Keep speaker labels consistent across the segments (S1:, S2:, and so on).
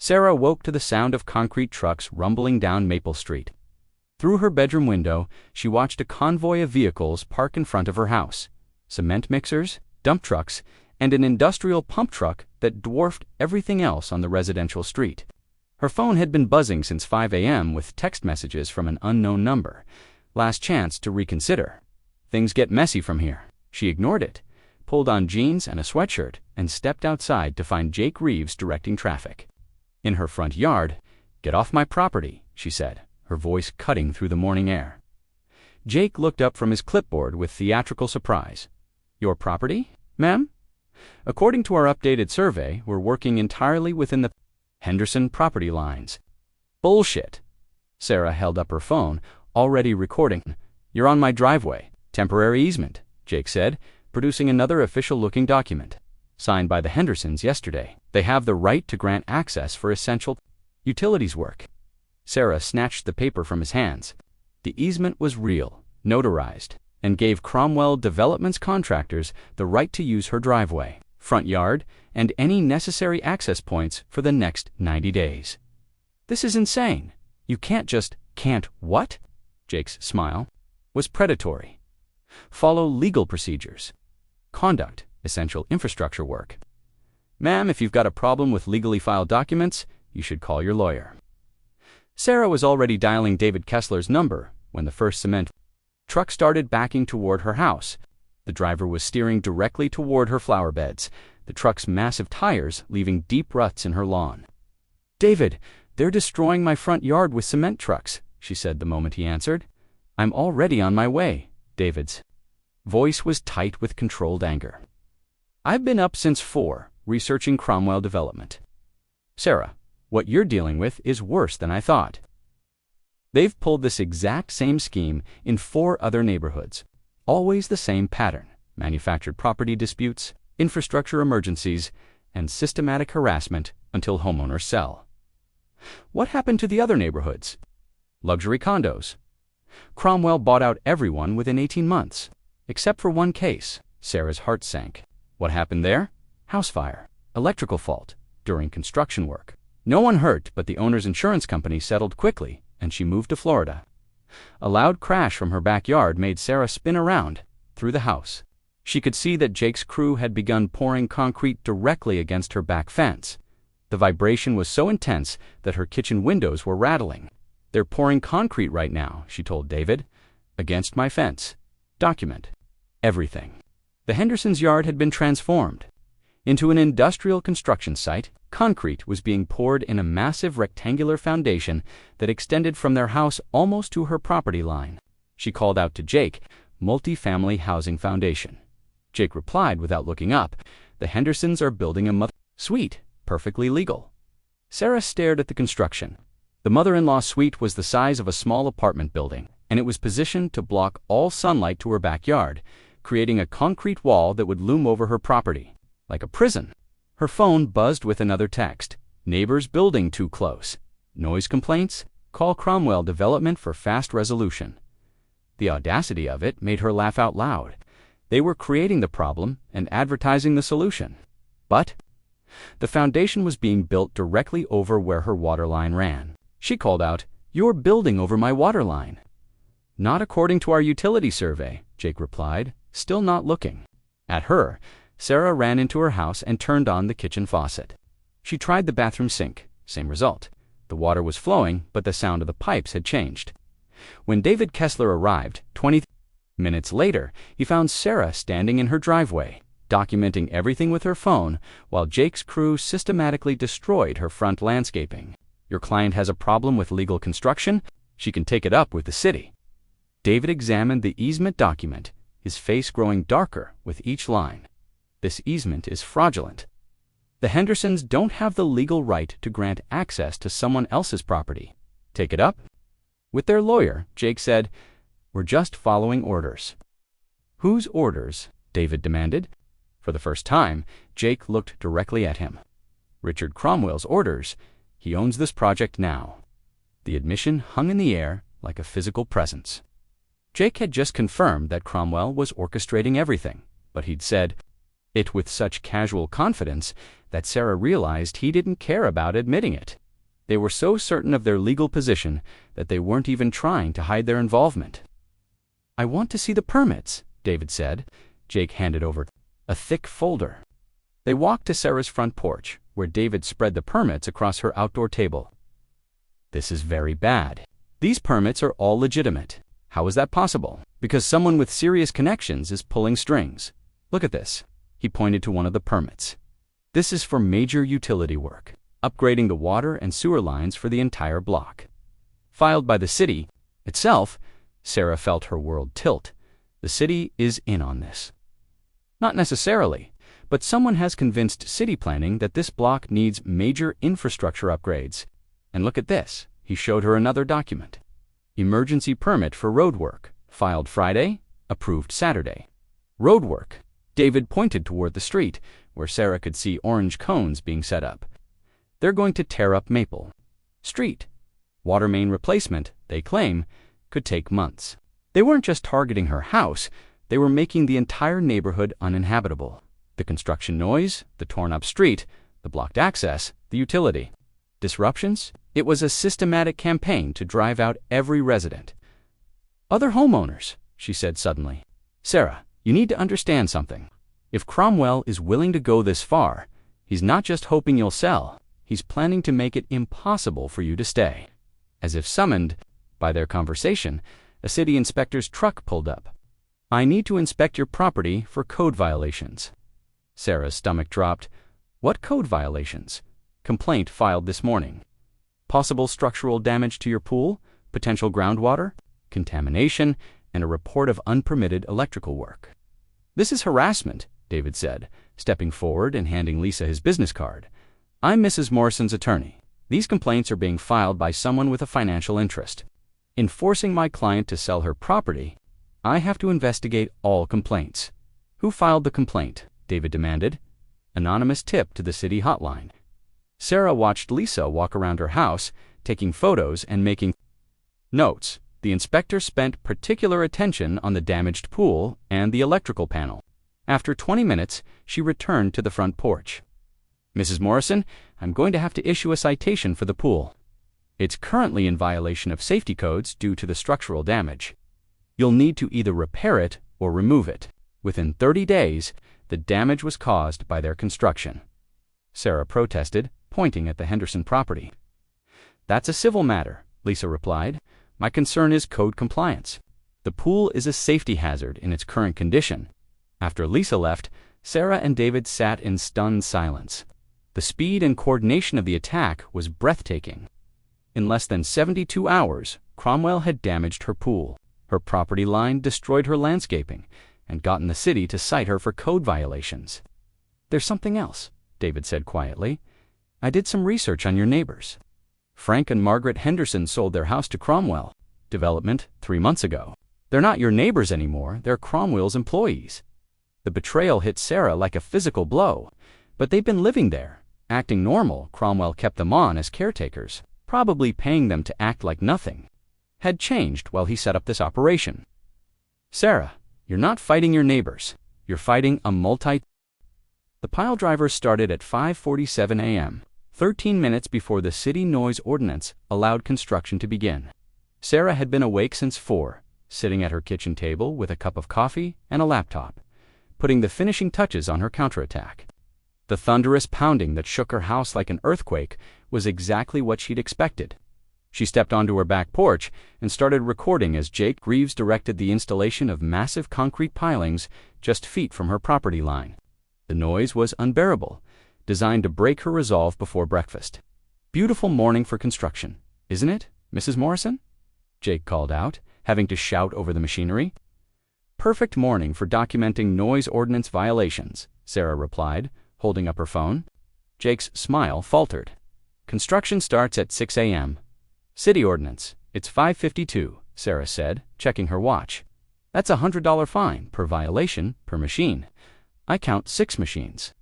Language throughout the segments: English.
S1: Sarah woke to the sound of concrete trucks rumbling down Maple Street. Through her bedroom window, she watched a convoy of vehicles park in front of her house. Cement mixers, dump trucks, and an industrial pump truck that dwarfed everything else on the residential street. Her phone had been buzzing since 5 a.m. with text messages from an unknown number. Last chance to reconsider. Things get messy from here. She ignored it, pulled on jeans and a sweatshirt, and stepped outside to find Jake Reeves directing traffic. In her front yard, "Get off my property," she said, her voice cutting through the morning air. Jake looked up from his clipboard with theatrical surprise. "Your property, ma'am? According to our updated survey, we're working entirely within the Henderson property lines." "Bullshit." Sarah held up her phone, already recording. "You're on my driveway. Temporary easement," Jake said, producing another official-looking document. "Signed by the Hendersons yesterday. They have the right to grant access for essential utilities work." Sarah snatched the paper from his hands. The easement was real, notarized, and gave Cromwell Development's contractors the right to use her driveway, front yard, and any necessary access points for the next 90 days. "This is insane. You can't what?" Jake's smile was predatory. "Follow legal procedures. Conduct essential infrastructure work. Ma'am, if you've got a problem with legally filed documents, you should call your lawyer." Sarah was already dialing David Kessler's number when the first cement truck started backing toward her house. The driver was steering directly toward her flower beds, the truck's massive tires leaving deep ruts in her lawn. "David, they're destroying my front yard with cement trucks," she said the moment he answered. "I'm already on my way." David's voice was tight with controlled anger. "I've been up since 4, researching Cromwell Development. Sarah, what you're dealing with is worse than I thought. They've pulled this exact same scheme in 4 other neighborhoods. Always the same pattern: manufactured property disputes, infrastructure emergencies, and systematic harassment until homeowners sell." "What happened to the other neighborhoods?" "Luxury condos. Cromwell bought out everyone within 18 months, except for one case." Sarah's heart sank. "What happened there?" "House fire, electrical fault, during construction work. No one hurt, but the owner's insurance company settled quickly, and she moved to Florida." A loud crash from her backyard made Sarah spin around, through the house. She could see that Jake's crew had begun pouring concrete directly against her back fence. The vibration was so intense that her kitchen windows were rattling. "They're pouring concrete right now," she told David. "Against my fence. Document everything." The Hendersons' yard had been transformed into an industrial construction site. Concrete was being poured in a massive rectangular foundation that extended from their house almost to her property line. She called out to Jake, "Multi-family housing foundation." Jake replied without looking up, "The Hendersons are building a suite, perfectly legal." Sarah stared at the construction. The mother-in-law suite was the size of a small apartment building, and it was positioned to block all sunlight to her backyard, creating a concrete wall that would loom over her property, like a prison. Her phone buzzed with another text: "Neighbors building too close. Noise complaints? Call Cromwell Development for fast resolution." The audacity of it made her laugh out loud. They were creating the problem and advertising the solution. But the foundation was being built directly over where her water line ran. She called out, "You're building over my water line." "Not according to our utility survey," Jake replied, still not looking. At her, Sarah ran into her house and turned on the kitchen faucet. She tried the bathroom sink. Same result. The water was flowing, but the sound of the pipes had changed. When David Kessler arrived, 20 minutes later, he found Sarah standing in her driveway, documenting everything with her phone, while Jake's crew systematically destroyed her front landscaping. "Your client has a problem with legal construction? She can take it up with the city." David examined the easement document, his face growing darker with each line. "This easement is fraudulent. The Hendersons don't have the legal right to grant access to someone else's property. Take it up?" With their lawyer, Jake said, "We're just following orders." "Whose orders?" David demanded. For the first time, Jake looked directly at him. "Richard Cromwell's orders. He owns this project now." The admission hung in the air like a physical presence. Jake had just confirmed that Cromwell was orchestrating everything, but he'd said, it with such casual confidence that Sarah realized he didn't care about admitting it. They were so certain of their legal position that they weren't even trying to hide their involvement. "I want to see the permits," David said. Jake handed over a thick folder. They walked to Sarah's front porch, where David spread the permits across her outdoor table. "This is very bad. These permits are all legitimate. How is that possible?" "Because someone with serious connections is pulling strings. Look at this." He pointed to one of the permits. "This is for major utility work, upgrading the water and sewer lines for the entire block. Filed by the city itself." Sarah felt her world tilt. "The city is in on this." "Not necessarily, but someone has convinced city planning that this block needs major infrastructure upgrades. And look at this." He showed her another document. "Emergency permit for road work, filed Friday, approved Saturday." Road work. David pointed toward the street, where Sarah could see orange cones being set up. "They're going to tear up Maple Street. Water main replacement, they claim, could take months." They weren't just targeting her house, they were making the entire neighborhood uninhabitable. The construction noise, the torn-up street, the blocked access, the utility disruptions. It was a systematic campaign to drive out every resident. "Other homeowners," she said suddenly. "Sarah, you need to understand something. If Cromwell is willing to go this far, he's not just hoping you'll sell, he's planning to make it impossible for you to stay." As if summoned by their conversation, a city inspector's truck pulled up. "I need to inspect your property for code violations." Sarah's stomach dropped. "What code violations?" "Complaint filed this morning. Possible structural damage to your pool, potential groundwater, contamination, and a report of unpermitted electrical work." "This is harassment," David said, stepping forward and handing Lisa his business card. "I'm Mrs. Morrison's attorney. These complaints are being filed by someone with a financial interest. In forcing my client to sell her property, I have to investigate all complaints." "Who filed the complaint?" David demanded. "Anonymous tip to the city hotline." Sarah watched Lisa walk around her house, taking photos and making notes. The inspector spent particular attention on the damaged pool and the electrical panel. After 20 minutes, she returned to the front porch. "Mrs. Morrison, I'm going to have to issue a citation for the pool. It's currently in violation of safety codes due to the structural damage. You'll need to either repair it or remove it. Within 30 days, the damage was caused by their construction." Sarah protested, pointing at the Henderson property. "That's a civil matter," Lisa replied. "My concern is code compliance. The pool is a safety hazard in its current condition." After Lisa left, Sarah and David sat in stunned silence. The speed and coordination of the attack was breathtaking. In less than 72 hours, Cromwell had damaged her pool, her property line, destroyed her landscaping, and gotten the city to cite her for code violations. "There's something else," David said quietly. "I did some research on your neighbors. Frank and Margaret Henderson sold their house to Cromwell Development 3 months ago. They're not your neighbors anymore, they're Cromwell's employees." The betrayal hit Sarah like a physical blow, but they've been living there, acting normal. Cromwell kept them on as caretakers, probably paying them to act like nothing had changed while he set up this operation. "Sarah, you're not fighting your neighbors, you're fighting a The pile driver started at 5:47 a.m., 13 minutes before the city noise ordinance allowed construction to begin. Sarah had been awake since 4, sitting at her kitchen table with a cup of coffee and a laptop, putting the finishing touches on her counterattack. The thunderous pounding that shook her house like an earthquake was exactly what she'd expected. She stepped onto her back porch and started recording as Jake Reeves directed the installation of massive concrete pilings just feet from her property line. The noise was unbearable, designed to break her resolve before breakfast. "Beautiful morning for construction, isn't it, Mrs. Morrison?" Jake called out, having to shout over the machinery. "Perfect morning for documenting noise ordinance violations," Sarah replied, holding up her phone. Jake's smile faltered. "Construction starts at 6 a.m. City ordinance, it's 5:52, Sarah said, checking her watch. "That's a $100 fine per violation per machine. I count 6 machines."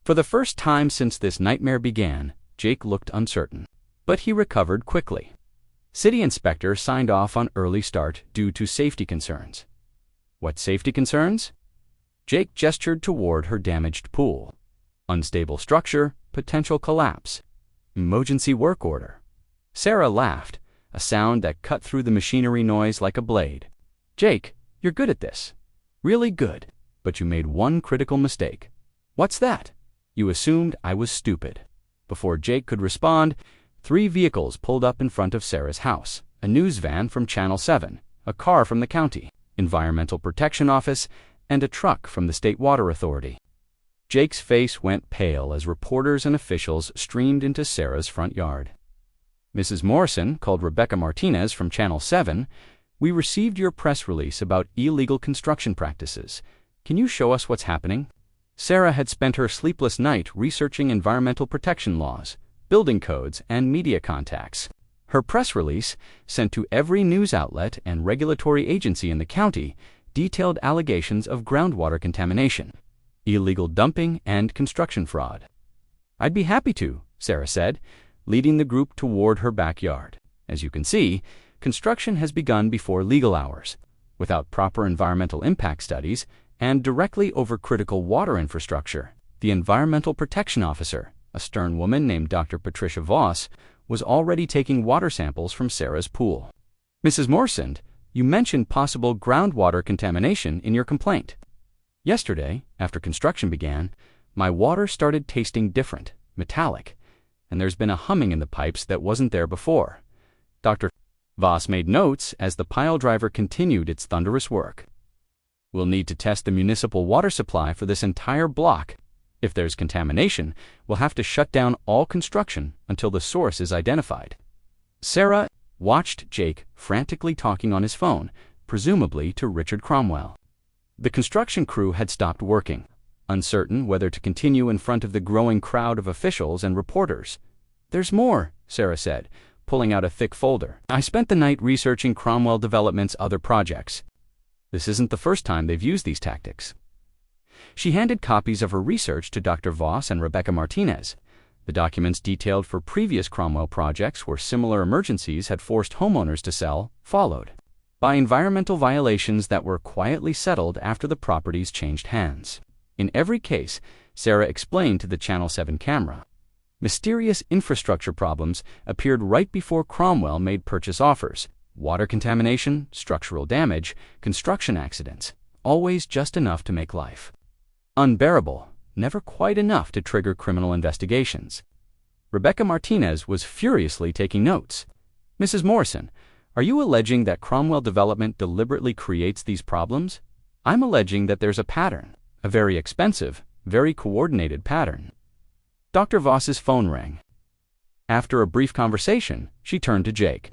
S1: For the first time since this nightmare began, Jake looked uncertain, but he recovered quickly. City inspector signed off on early start due to safety concerns. What safety concerns? Jake gestured toward her damaged pool. Unstable structure, potential collapse. Emergency work order. Sarah laughed, a sound that cut through the machinery noise like a blade. Jake, you're good at this. Really good. But you made one critical mistake. What's that? You assumed I was stupid. Before Jake could respond, 3 vehicles pulled up in front of Sarah's house. A news van from Channel 7, a car from the county, Environmental Protection Office, and a truck from the State Water Authority. Jake's face went pale as reporters and officials streamed into Sarah's front yard. Mrs. Morrison called Rebecca Martinez from Channel 7. We received your press release about illegal construction practices. Can you show us what's happening? Sarah had spent her sleepless night researching environmental protection laws, building codes, and media contacts. Her press release, sent to every news outlet and regulatory agency in the county, detailed allegations of groundwater contamination, illegal dumping, and construction fraud. I'd be happy to, Sarah said, leading the group toward her backyard. As you can see, construction has begun before legal hours, without proper environmental impact studies, and directly over critical water infrastructure. The Environmental Protection Officer, a stern woman named Dr. Patricia Voss, was already taking water samples from Sarah's pool. Mrs. Morrison, you mentioned possible groundwater contamination in your complaint. Yesterday, after construction began, my water started tasting different, metallic, and there's been a humming in the pipes that wasn't there before. Dr. Voss made notes as the pile driver continued its thunderous work. We'll need to test the municipal water supply for this entire block. If there's contamination, we'll have to shut down all construction until the source is identified. Sarah watched Jake frantically talking on his phone, presumably to Richard Cromwell. The construction crew had stopped working, uncertain whether to continue in front of the growing crowd of officials and reporters. There's more, Sarah said, pulling out a thick folder. I spent the night researching Cromwell Development's other projects. This isn't the first time they've used these tactics. She handed copies of her research to Dr. Voss and Rebecca Martinez. The documents detailed for previous Cromwell projects where similar emergencies had forced homeowners to sell followed, by environmental violations that were quietly settled after the properties changed hands. In every case, Sarah explained to the Channel 7 camera, mysterious infrastructure problems appeared right before Cromwell made purchase offers. Water contamination, structural damage, construction accidents, always just enough to make life unbearable, never quite enough to trigger criminal investigations. Rebecca Martinez was furiously taking notes. Mrs. Morrison, are you alleging that Cromwell Development deliberately creates these problems? I'm alleging that there's a pattern, a very expensive, very coordinated pattern. Dr. Voss's phone rang. After a brief conversation, she turned to Jake.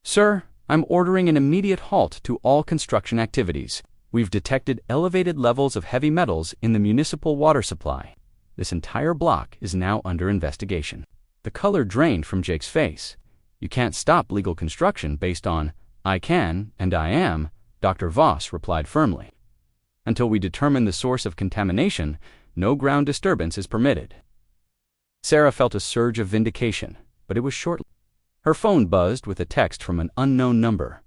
S1: Sir, I'm ordering an immediate halt to all construction activities. We've detected elevated levels of heavy metals in the municipal water supply. This entire block is now under investigation. The color drained from Jake's face. You can't stop legal construction based on, I can and I am, Dr. Voss replied firmly. Until we determine the source of contamination, no ground disturbance is permitted. Sarah felt a surge of vindication, but it was short. Her phone buzzed with a text from an unknown number.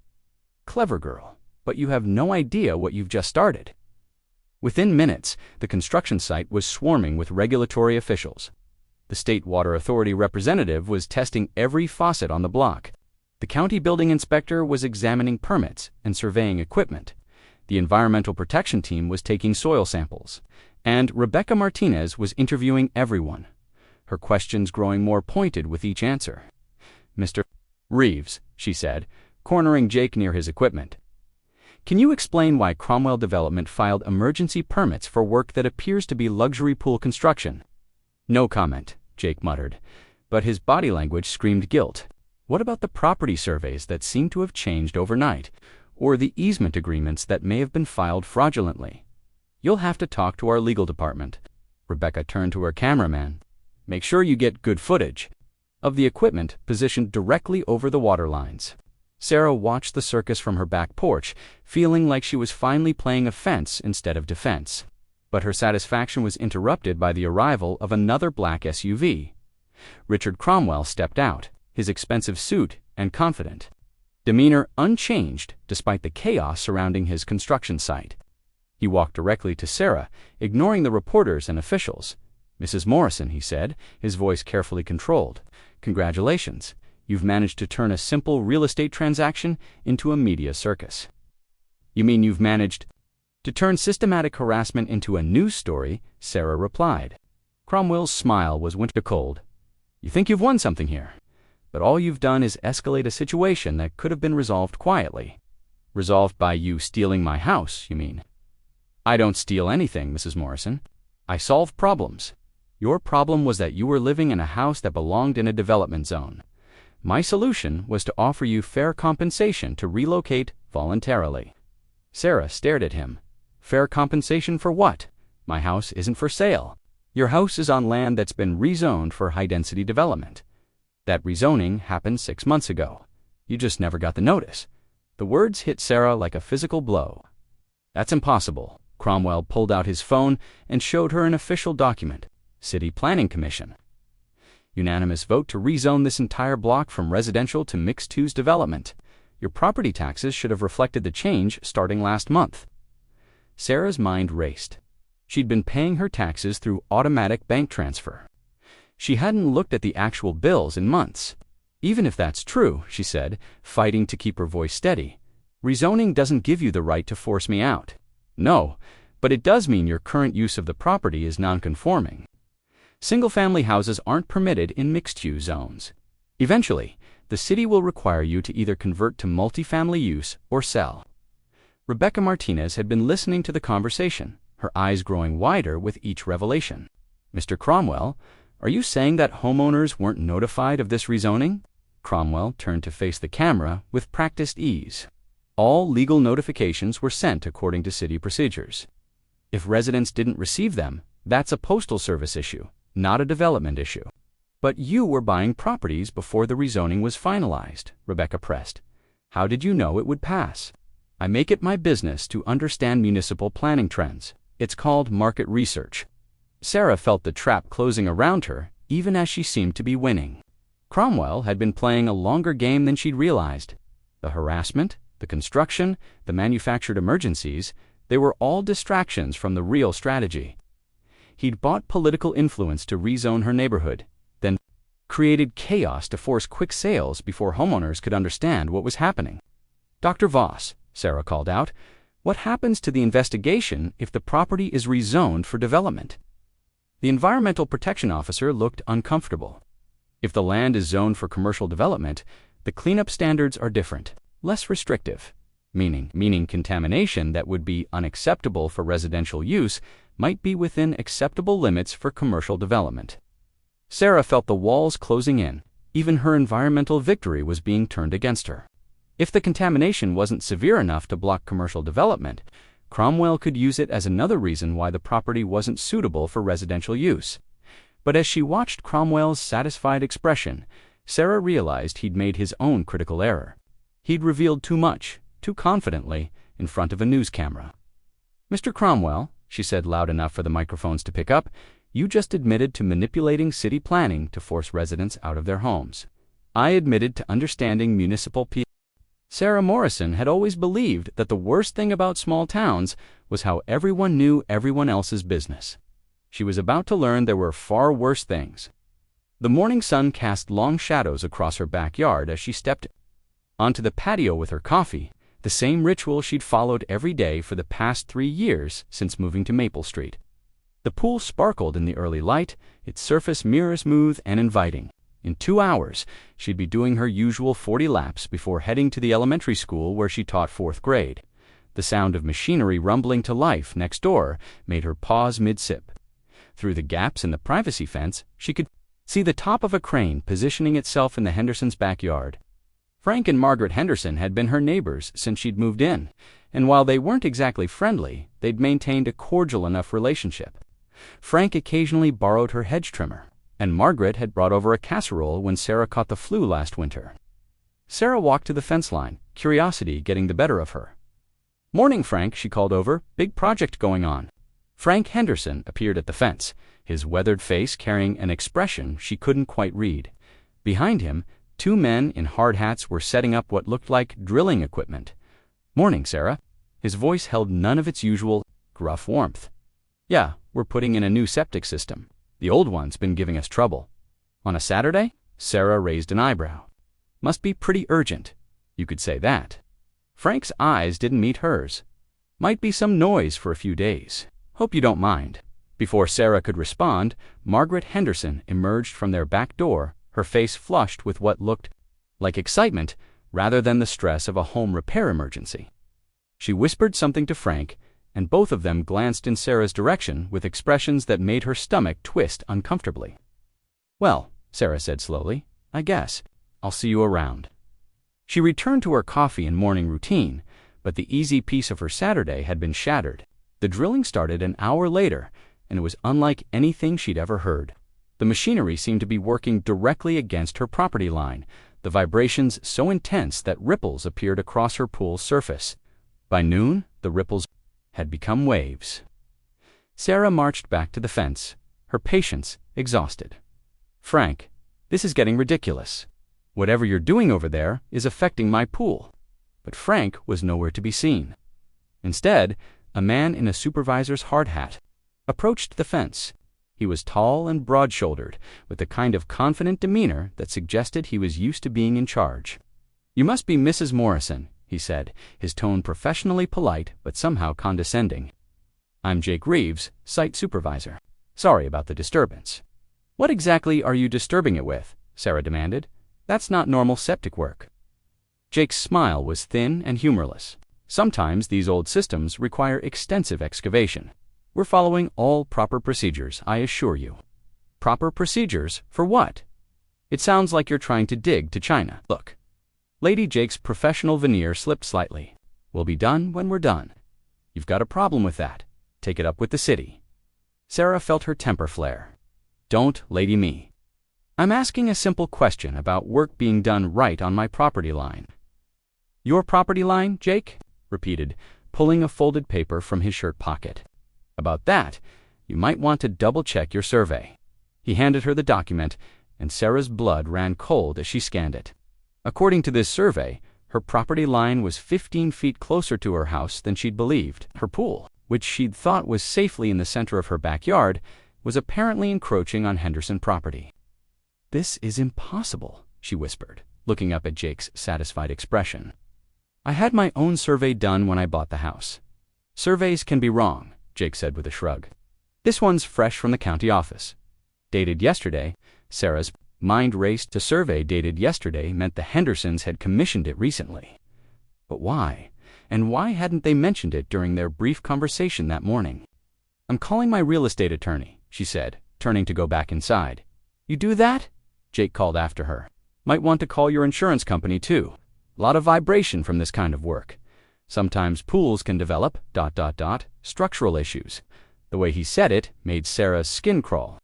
S1: Clever girl, but you have no idea what you've just started. Within minutes, the construction site was swarming with regulatory officials. The State Water Authority representative was testing every faucet on the block. The county building inspector was examining permits and surveying equipment. The environmental protection team was taking soil samples. And Rebecca Martinez was interviewing everyone, her questions growing more pointed with each answer. Mr. Reeves, she said, cornering Jake near his equipment. Can you explain why Cromwell Development filed emergency permits for work that appears to be luxury pool construction? No comment, Jake muttered, but his body language screamed guilt. What about the property surveys that seem to have changed overnight, or the easement agreements that may have been filed fraudulently? You'll have to talk to our legal department. Rebecca turned to her cameraman. Make sure you get good footage of the equipment positioned directly over the water lines. Sarah watched the circus from her back porch, feeling like she was finally playing offense instead of defense. But her satisfaction was interrupted by the arrival of another black SUV. Richard Cromwell stepped out, his expensive suit and confident demeanor unchanged despite the chaos surrounding his construction site. He walked directly to Sarah, ignoring the reporters and officials. "Mrs. Morrison," he said, his voice carefully controlled, "congratulations. You've managed to turn a simple real estate transaction into a media circus." "You mean you've managed to turn systematic harassment into a news story?" Sarah replied. Cromwell's smile was winter cold. "You think you've won something here, but all you've done is escalate a situation that could have been resolved quietly." "Resolved by you stealing my house, you mean?" "I don't steal anything, Mrs. Morrison. I solve problems. Your problem was that you were living in a house that belonged in a development zone. My solution was to offer you fair compensation to relocate voluntarily." Sarah stared at him. "Fair compensation for what? My house isn't for sale. Your house is on land that's been rezoned for high-density development. That rezoning happened 6 months ago. You just never got the notice." The words hit Sarah like a physical blow. "That's impossible." Cromwell pulled out his phone and showed her an official document. City Planning Commission. "Unanimous vote to rezone this entire block from residential to mixed-use development. Your property taxes should have reflected the change starting last month." Sarah's mind raced. She'd been paying her taxes through automatic bank transfer. She hadn't looked at the actual bills in months. "Even if that's true," she said, fighting to keep her voice steady, "rezoning doesn't give you the right to force me out." "No, but it does mean your current use of the property is non-conforming. Single-family houses aren't permitted in mixed-use zones. Eventually, the city will require you to either convert to multifamily use or sell." Rebecca Martinez had been listening to the conversation, her eyes growing wider with each revelation. "Mr. Cromwell, are you saying that homeowners weren't notified of this rezoning?" Cromwell turned to face the camera with practiced ease. "All legal notifications were sent according to city procedures. If residents didn't receive them, that's a postal service issue, not a development issue." "But you were buying properties before the rezoning was finalized," Rebecca pressed. "How did you know it would pass?" "I make it my business to understand municipal planning trends. It's called market research." Sarah felt the trap closing around her, even as she seemed to be winning. Cromwell had been playing a longer game than she'd realized. The harassment, the construction, the manufactured emergencies, they were all distractions from the real strategy. He'd bought political influence to rezone her neighborhood, then created chaos to force quick sales before homeowners could understand what was happening. "Dr. Voss," Sarah called out, "what happens to the investigation if the property is rezoned for development?" The environmental protection officer looked uncomfortable. "If the land is zoned for commercial development, the cleanup standards are different, less restrictive, meaning contamination that would be unacceptable for residential use might be within acceptable limits for commercial development." Sarah felt the walls closing in. Even her environmental victory was being turned against her. If the contamination wasn't severe enough to block commercial development, Cromwell could use it as another reason why the property wasn't suitable for residential use. But as she watched Cromwell's satisfied expression, Sarah realized he'd made his own critical error. He'd revealed too much, too confidently, in front of a news camera. "Mr. Cromwell," she said loud enough for the microphones to pick up, "you just admitted to manipulating city planning to force residents out of their homes. I admitted to understanding municipal P." Sarah Morrison had always believed that the worst thing about small towns was how everyone knew everyone else's business. She was about to learn there were far worse things. The morning sun cast long shadows across her backyard as she stepped onto the patio with her coffee, the same ritual she'd followed every day for the past 3 years since moving to Maple Street. The pool sparkled in the early light, its surface mirror-smooth and inviting. In 2 hours, she'd be doing her usual 40 laps before heading to the elementary school where she taught 4th grade. The sound of machinery rumbling to life next door made her pause mid-sip. Through the gaps in the privacy fence, she could see the top of a crane positioning itself in the Hendersons' backyard. Frank and Margaret Henderson had been her neighbors since she'd moved in, and while they weren't exactly friendly, they'd maintained a cordial enough relationship. Frank occasionally borrowed her hedge trimmer, and Margaret had brought over a casserole when Sarah caught the flu last winter. Sarah walked to the fence line, curiosity getting the better of her. "Morning, Frank," she called over. "Big project going on." Frank Henderson appeared at the fence, his weathered face carrying an expression she couldn't quite read. Behind him, 2 men in hard hats were setting up what looked like drilling equipment. "Morning, Sarah." His voice held none of its usual gruff warmth. "Yeah, we're putting in a new septic system. The old one's been giving us trouble." "On a Saturday?" Sarah raised an eyebrow. "Must be pretty urgent." "You could say that." Frank's eyes didn't meet hers. "Might be some noise for a few days. Hope you don't mind." Before Sarah could respond, Margaret Henderson emerged from their back door, her face flushed with what looked like excitement rather than the stress of a home repair emergency. She whispered something to Frank, and both of them glanced in Sarah's direction with expressions that made her stomach twist uncomfortably. "Well," Sarah said slowly, "I guess. I'll see you around." She returned to her coffee and morning routine, but the easy piece of her Saturday had been shattered. The drilling started an hour later, and it was unlike anything she'd ever heard. The machinery seemed to be working directly against her property line, the vibrations so intense that ripples appeared across her pool's surface. By noon, the ripples had become waves. Sarah marched back to the fence, her patience exhausted. "Frank, this is getting ridiculous. Whatever you're doing over there is affecting my pool." But Frank was nowhere to be seen. Instead, a man in a supervisor's hard hat approached the fence. He was tall and broad-shouldered, with the kind of confident demeanor that suggested he was used to being in charge. "You must be Mrs. Morrison," he said, his tone professionally polite but somehow condescending. "I'm Jake Reeves, site supervisor. Sorry about the disturbance." "What exactly are you disturbing it with?" Sarah demanded. "That's not normal septic work." Jake's smile was thin and humorless. "Sometimes these old systems require extensive excavation. We're following all proper procedures, I assure you." "Proper procedures? For what?" "It sounds like you're trying to dig to China. Look." Lady Jake's professional veneer slipped slightly. "We'll be done when we're done. You've got a problem with that. Take it up with the city." Sarah felt her temper flare. "Don't lady me. I'm asking a simple question about work being done right on my property line." "Your property line, Jake?" repeated, pulling a folded paper from his shirt pocket. "About that, you might want to double-check your survey." He handed her the document, and Sarah's blood ran cold as she scanned it. According to this survey, her property line was 15 feet closer to her house than she'd believed. Her pool, which she'd thought was safely in the center of her backyard, was apparently encroaching on Henderson property. "This is impossible," she whispered, looking up at Jake's satisfied expression. "I had my own survey done when I bought the house." "Surveys can be wrong," Jake said with a shrug. "This one's fresh from the county office. Dated yesterday." Sarah's mind raced to survey dated yesterday meant the Hendersons had commissioned it recently. But why? And why hadn't they mentioned it during their brief conversation that morning? "I'm calling my real estate attorney," she said, turning to go back inside. "You do that?" Jake called after her. "Might want to call your insurance company, too. Lot of vibration from this kind of work. Sometimes pools can develop ... structural issues." The way he said it made Sarah's skin crawl.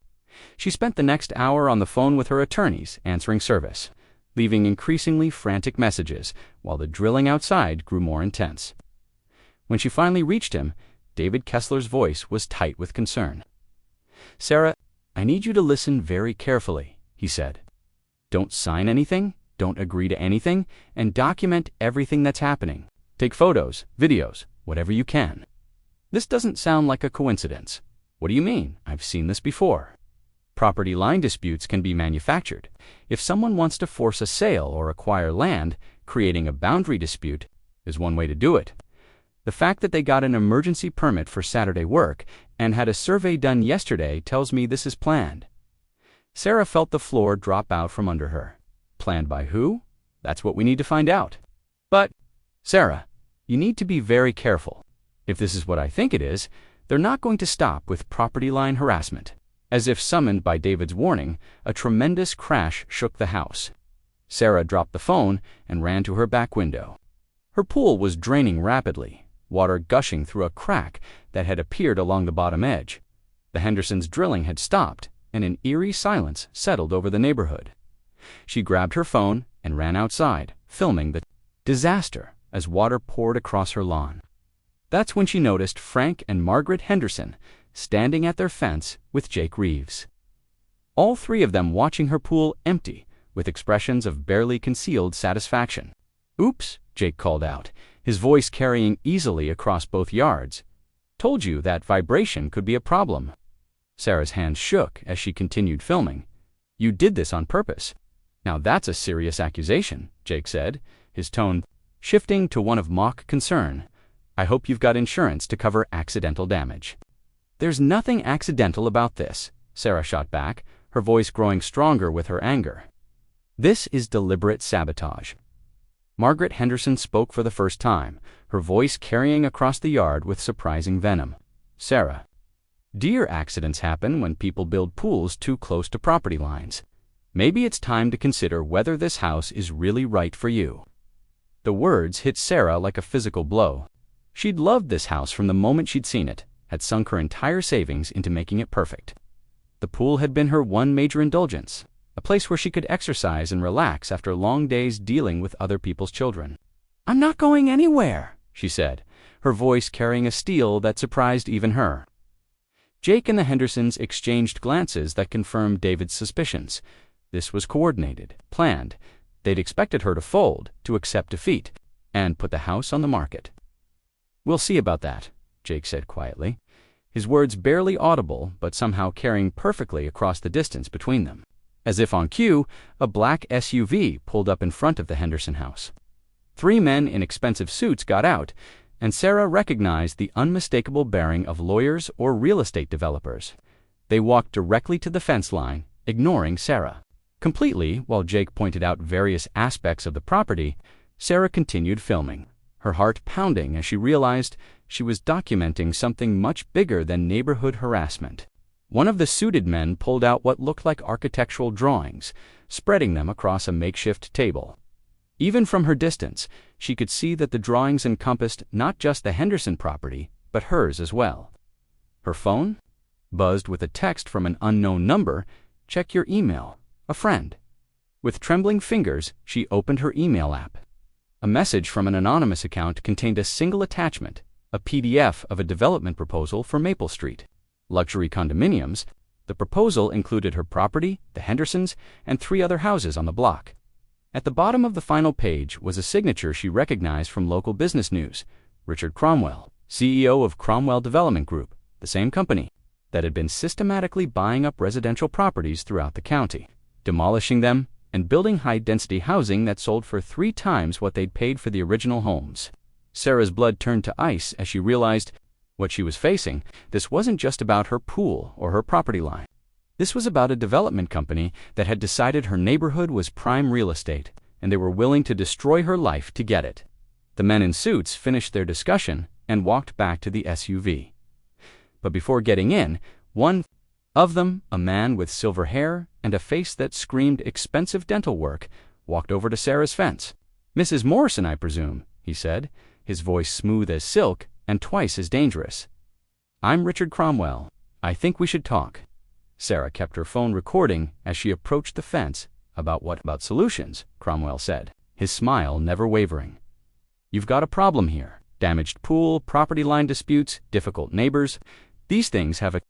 S1: She spent the next hour on the phone with her attorneys, answering service, leaving increasingly frantic messages, while the drilling outside grew more intense. When she finally reached him, David Kessler's voice was tight with concern. "Sarah, I need you to listen very carefully," he said. "Don't sign anything, don't agree to anything, and document everything that's happening. Take photos, videos, whatever you can. This doesn't sound like a coincidence." "What do you mean? I've seen this before." "Property line disputes can be manufactured. If someone wants to force a sale or acquire land, creating a boundary dispute is one way to do it. The fact that they got an emergency permit for Saturday work and had a survey done yesterday tells me this is planned." Sarah felt the floor drop out from under her. Planned by who? That's what we need to find out. "But, Sarah, you need to be very careful. If this is what I think it is, they're not going to stop with property line harassment." As if summoned by David's warning, a tremendous crash shook the house. Sarah dropped the phone and ran to her back window. Her pool was draining rapidly, water gushing through a crack that had appeared along the bottom edge. The Hendersons' drilling had stopped, and an eerie silence settled over the neighborhood. She grabbed her phone and ran outside, filming the disaster as water poured across her lawn. That's when she noticed Frank and Margaret Henderson standing at their fence with Jake Reeves. All three of them watching her pool empty, with expressions of barely concealed satisfaction. "Oops," Jake called out, his voice carrying easily across both yards. Told you that vibration could be a problem. Sarah's hands shook as she continued filming. You did this on purpose. Now that's a serious accusation, Jake said, his tone shifting to one of mock concern. I hope you've got insurance to cover accidental damage. There's nothing accidental about this, Sarah shot back, her voice growing stronger with her anger. This is deliberate sabotage. Margaret Henderson spoke for the first time, her voice carrying across the yard with surprising venom. Sarah, deer accidents happen when people build pools too close to property lines. Maybe it's time to consider whether this house is really right for you. The words hit Sarah like a physical blow. She'd loved this house from the moment she'd seen it, had sunk her entire savings into making it perfect. The pool had been her one major indulgence, a place where she could exercise and relax after long days dealing with other people's children. I'm not going anywhere, she said, her voice carrying a steel that surprised even her. Jake and the Hendersons exchanged glances that confirmed David's suspicions. This was coordinated, planned. They'd expected her to fold, to accept defeat, and put the house on the market. We'll see about that, Jake said quietly, his words barely audible but somehow carrying perfectly across the distance between them. As if on cue, a black SUV pulled up in front of the Henderson house. 3 men in expensive suits got out, and Sarah recognized the unmistakable bearing of lawyers or real estate developers. They walked directly to the fence line, ignoring Sarah. Completely, while Jake pointed out various aspects of the property, Sarah continued filming, her heart pounding as she realized she was documenting something much bigger than neighborhood harassment. One of the suited men pulled out what looked like architectural drawings, spreading them across a makeshift table. Even from her distance, she could see that the drawings encompassed not just the Henderson property, but hers as well. Her phone buzzed with a text from an unknown number. Check your email. A friend. With trembling fingers, she opened her email app. A message from an anonymous account contained a single attachment, a PDF of a development proposal for Maple Street. Luxury condominiums. The proposal included her property, the Hendersons, and 3 other houses on the block. At the bottom of the final page was a signature she recognized from local business news, Richard Cromwell, CEO of Cromwell Development Group, the same company that had been systematically buying up residential properties throughout the county, demolishing them, and building high-density housing that sold for 3 times what they'd paid for the original homes. Sarah's blood turned to ice as she realized what she was facing. This wasn't just about her pool or her property line. This was about a development company that had decided her neighborhood was prime real estate, and they were willing to destroy her life to get it. The men in suits finished their discussion and walked back to the SUV. But before getting in, one of them, a man with silver hair and a face that screamed expensive dental work, walked over to Sarah's fence. Mrs. Morrison, I presume, he said, his voice smooth as silk and twice as dangerous. I'm Richard Cromwell. I think we should talk. Sarah kept her phone recording as she approached the fence. About solutions, Cromwell said, his smile never wavering. You've got a problem here. Damaged pool, property line disputes, difficult neighbors. These things have a